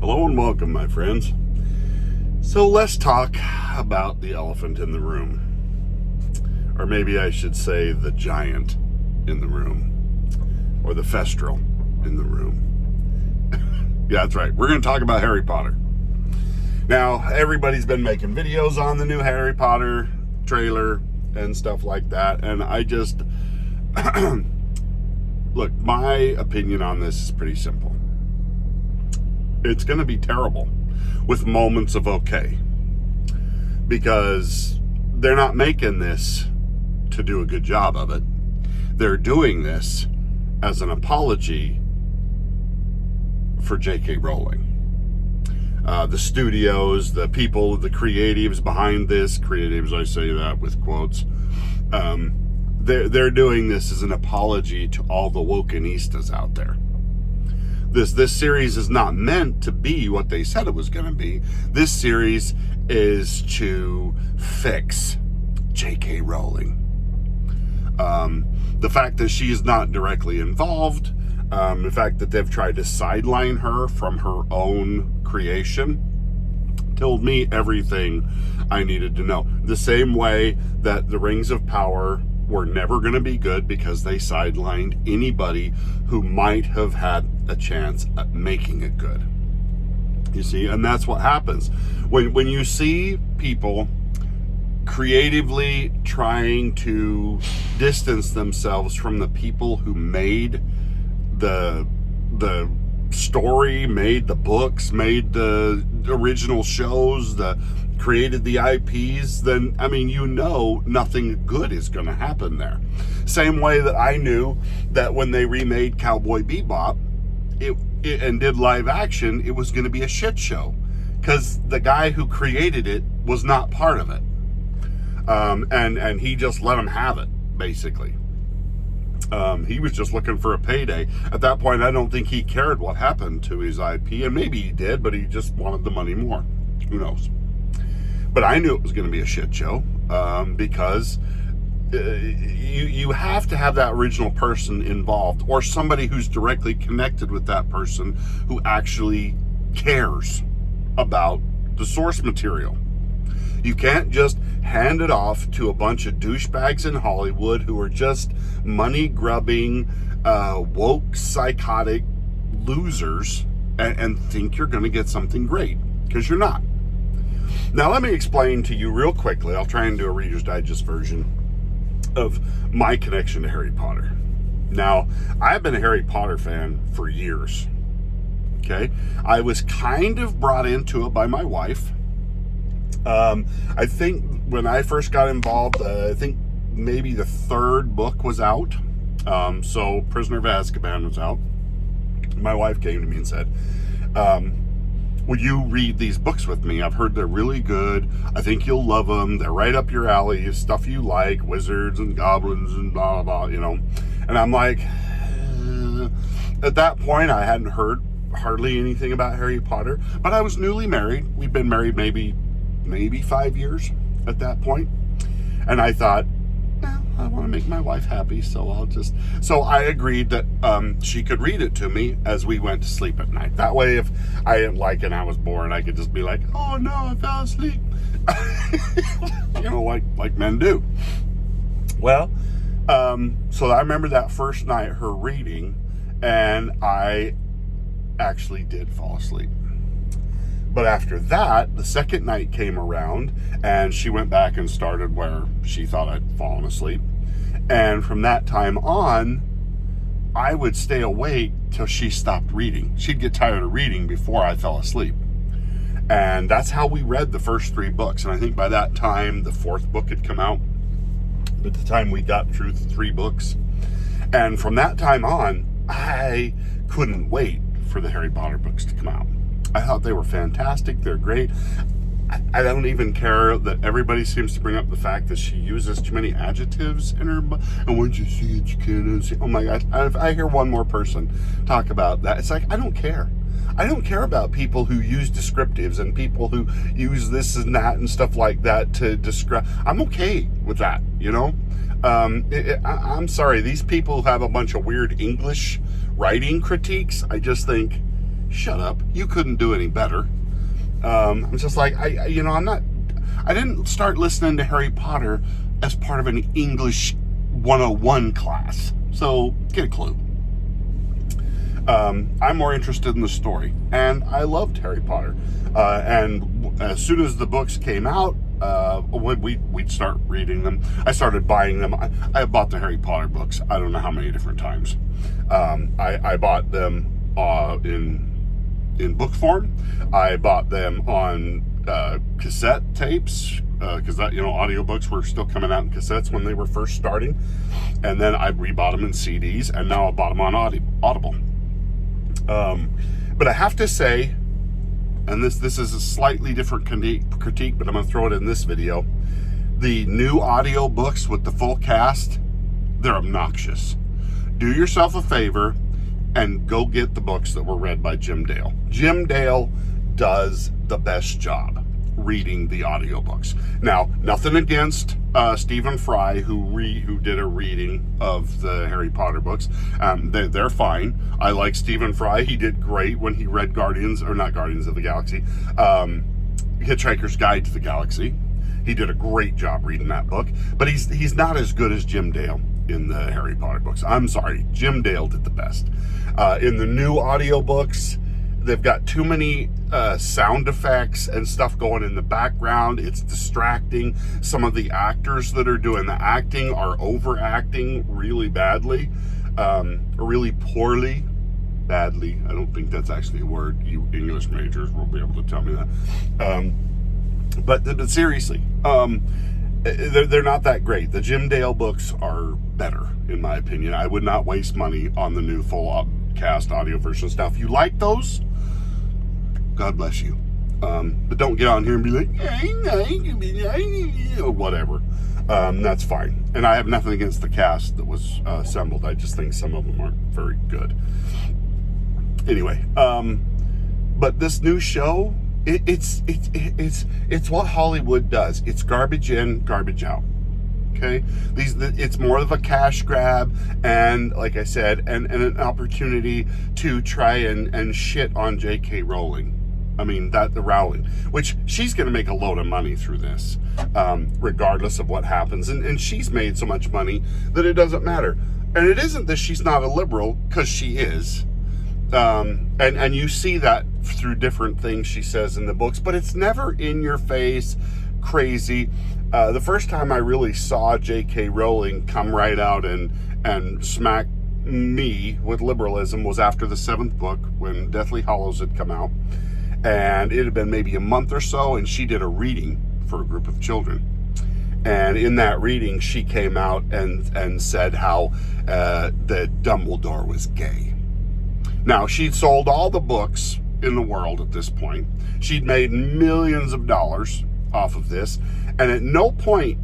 Hello and welcome, my friends. So let's talk about the elephant in the room. Or maybe I should say the giant in the room. Or the Festrel in the room. Yeah, that's right. We're going to talk about Harry Potter. Now, everybody's been making videos on the new Harry Potter trailer and stuff like that. And I just... Look, my opinion on this is pretty simple. It's going to be terrible with moments of okay. Because they're not making this to do a good job of it. They're doing this as an apology for J.K. Rowling. The studios, the people, the creatives behind this, creatives, I say that with quotes, they're doing this as an apology to all the wokenistas out there. This series is not meant to be what they said it was going to be. This series is to fix J.K. Rowling. The fact that she is not directly involved, the fact that they've tried to sideline her from her own creation, told me everything I needed to know. The same way that the Rings of Power were never going to be good because they sidelined anybody who might have had a chance at making it good. You see, and that's what happens. When you see people creatively trying to distance themselves from the people who made the story, made the books, made the original shows, created the IPs, then, I mean, you know nothing good is going to happen there. Same way that I knew that when they remade Cowboy Bebop and did live action, it was going to be a shit show because the guy who created it was not part of it. And he just let them have it, basically. He was just looking for a payday. At that point, I don't think he cared what happened to his IP, and maybe he did, but he just wanted the money more. Who knows? But I knew it was going to be a shit show because you have to have that original person involved, or somebody who's directly connected with that person who actually cares about the source material. You can't just hand it off to a bunch of douchebags in Hollywood who are just money-grubbing, woke, psychotic losers and think you're going to get something great, because you're not. Now, let me explain to you real quickly. I'll try and do a Reader's Digest version of my connection to Harry Potter. Now, I've been a Harry Potter fan for years. Okay? I was kind of brought into it by my wife. I think when I first got involved, I think maybe the third book was out. So Prisoner of Azkaban was out. My wife came to me and said, would you read these books with me? I've heard they're really good. I think you'll love them. They're right up your alley. Stuff you like, wizards and goblins and blah, blah, blah, you know. And I'm like, at that point, I hadn't heard hardly anything about Harry Potter, but I was newly married. We'd been married maybe 5 years at that point. And I thought, I want to make my wife happy, so I agreed that she could read it to me as we went to sleep at night. That way, if I didn't like it and I was bored, I could just be like, oh no, I fell asleep. You know, like men do. Well, so I remember that first night, her reading, and I actually did fall asleep. But after that, the second night came around, and she went back and started where she thought I'd fallen asleep. And from that time on, I would stay awake till she stopped reading. She'd get tired of reading before I fell asleep. And that's how we read the first 3 books. And I think by that time, the 4th book had come out. At the time we got through the 3 books. And from that time on, I couldn't wait for the Harry Potter books to come out. I thought they were fantastic. They're great. I don't even care that everybody seems to bring up the fact that she uses too many adjectives in her book. And once you see it, you can't see. Oh my God. If I hear one more person talk about that, it's like, I don't care. I don't care about people who use descriptives and people who use this and that and stuff like that to describe. I'm okay with that, you know? I'm sorry. These people have a bunch of weird English writing critiques. I just think, shut up. You couldn't do any better. I'm just like, I didn't start listening to Harry Potter as part of an English 101 class. So get a clue. I'm more interested in the story, and I loved Harry Potter. And as soon as the books came out, we'd start reading them. I started buying them. I bought the Harry Potter books, I don't know how many different times. I bought them in book form. I bought them on cassette tapes, because audiobooks were still coming out in cassettes when they were first starting. And then I rebought them in CDs, and now I bought them on Audible. But I have to say, and this is a slightly different critique, but I'm going to throw it in this video. The new audio books with the full cast, they're obnoxious. Do yourself a favor and go get the books that were read by Jim Dale. Jim Dale does the best job reading the audiobooks. Now, nothing against Stephen Fry, who did a reading of the Harry Potter books. They're fine. I like Stephen Fry. He did great when he read Guardians of the Galaxy, Hitchhiker's Guide to the Galaxy. He did a great job reading that book, but he's not as good as Jim Dale in the Harry Potter books. I'm sorry, Jim Dale did the best. In the new audiobooks, they've got too many sound effects and stuff going in the background. It's distracting. Some of the actors that are doing the acting are overacting really badly, really poorly. Badly. I don't think that's actually a word. You English majors will be able to tell me that. But seriously, they're not that great. The Jim Dale books are better, in my opinion. I would not waste money on the new full cast audio versions. Now, if you like those, God bless you. But don't get on here and be like, or whatever. That's fine. And I have nothing against the cast that was assembled. I just think some of them aren't very good. Anyway, but this new show, it's what Hollywood does. It's garbage in, garbage out. Okay, it's more of a cash grab, and like I said, and an opportunity to try and shit on J.K. Rowling. I mean, the Rowling, which she's going to make a load of money through this, regardless of what happens. And she's made so much money that it doesn't matter. And it isn't that she's not a liberal, because she is. And you see that through different things she says in the books, but it's never in your face, crazy. The first time I really saw J.K. Rowling come right out and smack me with liberalism was after the 7th book, when Deathly Hallows had come out. And it had been maybe a month or so, and she did a reading for a group of children. And in that reading, she came out and said how that Dumbledore was gay. Now, she'd sold all the books in the world at this point. She'd made millions of dollars off of this. And at no point,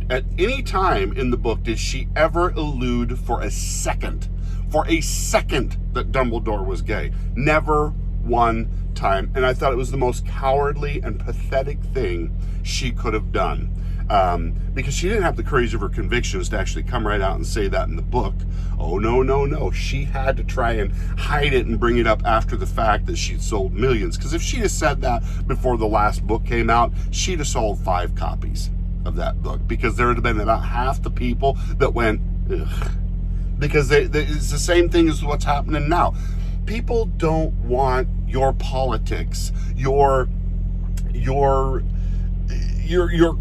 at any time in the book, did she ever allude for a second that Dumbledore was gay. Never one time. And I thought it was the most cowardly and pathetic thing she could have done. Because she didn't have the courage of her convictions to actually come right out and say that in the book. Oh, no. She had to try and hide it and bring it up after the fact that she'd sold millions. Because if she'd have said that before the last book came out, she'd have sold 5 copies of that book. Because there would have been about half the people that went, ugh. Because it's the same thing as what's happening now. People don't want your politics, your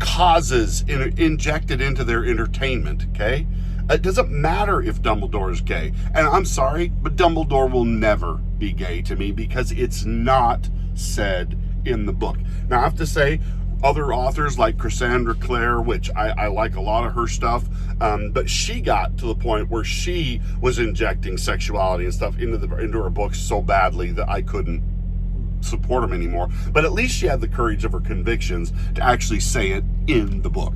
causes injected into their entertainment, okay? It doesn't matter if Dumbledore is gay. And I'm sorry, but Dumbledore will never be gay to me because it's not said in the book. Now, I have to say, other authors like Cassandra Clare, which I like a lot of her stuff, but she got to the point where she was injecting sexuality and stuff into her books so badly that I couldn't support them anymore. But at least she had the courage of her convictions to actually say it in the book.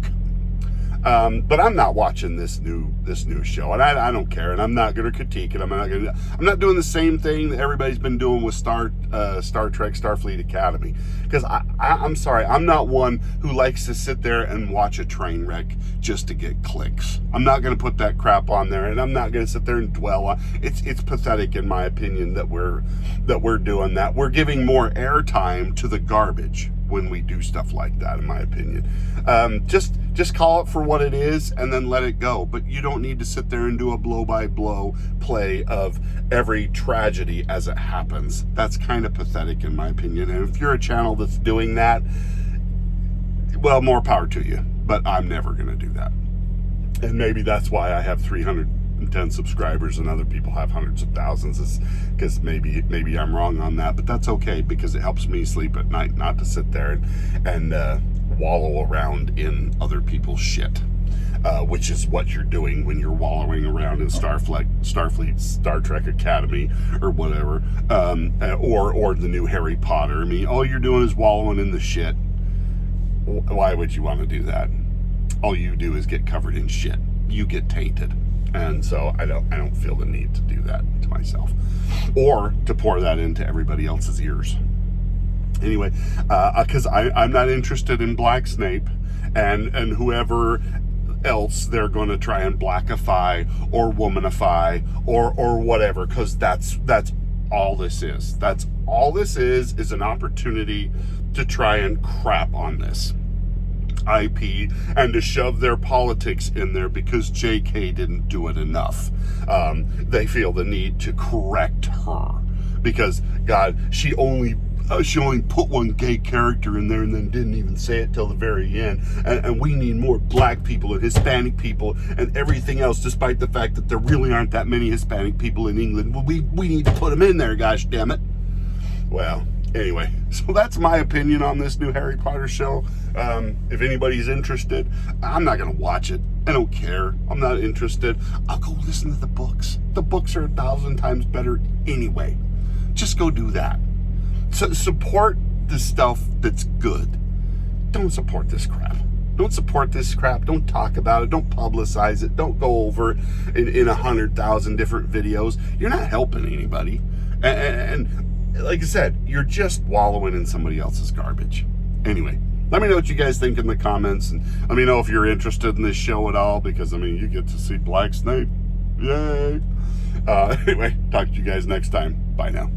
But I'm not watching this new show, and I don't care, and I'm not going to critique it. I'm not doing the same thing that everybody's been doing with Star Trek Starfleet Academy, because I'm sorry, I'm not one who likes to sit there and watch a train wreck just to get clicks. I'm not going to put that crap on there, and I'm not going to sit there and dwell on. It's pathetic, in my opinion, that we're doing that. We're giving more airtime to the garbage when we do stuff like that, in my opinion. Just call it for what it is and then let it go. But you don't need to sit there and do a blow-by-blow play of every tragedy as it happens. That's kind of pathetic, in my opinion. And if you're a channel that's doing that, well, more power to you. But I'm never going to do that. And maybe that's why I have 310 subscribers and other people have hundreds of thousands, is because maybe I'm wrong on that. But that's okay, because it helps me sleep at night not to sit there and wallow around in other people's shit, which is what you're doing when you're wallowing around in Starfleet, Star Trek Academy, or whatever, or the new Harry Potter. I mean, all you're doing is wallowing in the shit. Why would you want to do that? All you do is get covered in shit. You get tainted. And so I don't feel the need to do that to myself, or to pour that into everybody else's ears. Anyway, because I'm not interested in Black Snape and whoever else they're going to try and blackify or womanify or whatever, because that's all this is. That's all this is an opportunity to try and crap on this IP and to shove their politics in there because JK didn't do it enough. They feel the need to correct her because, God, she only put one gay character in there and then didn't even say it till the very end. And we need more black people and Hispanic people and everything else, despite the fact that there really aren't that many Hispanic people in England. Well, we need to put them in there, gosh damn it. Well, anyway, so that's my opinion on this new Harry Potter show. If anybody's interested, I'm not going to watch it. I don't care. I'm not interested. I'll go listen to the books. The books are 1,000 times better anyway. Just go do that. So support the stuff that's good. Don't support this crap. Don't support this crap. Don't talk about it. Don't publicize it. Don't go over it in 100,000 different videos. You're not helping anybody. And like I said, you're just wallowing in somebody else's garbage. Anyway, let me know what you guys think in the comments, and let me know if you're interested in this show at all, because, I mean, you get to see Black Snape. Yay! Anyway, talk to you guys next time. Bye now.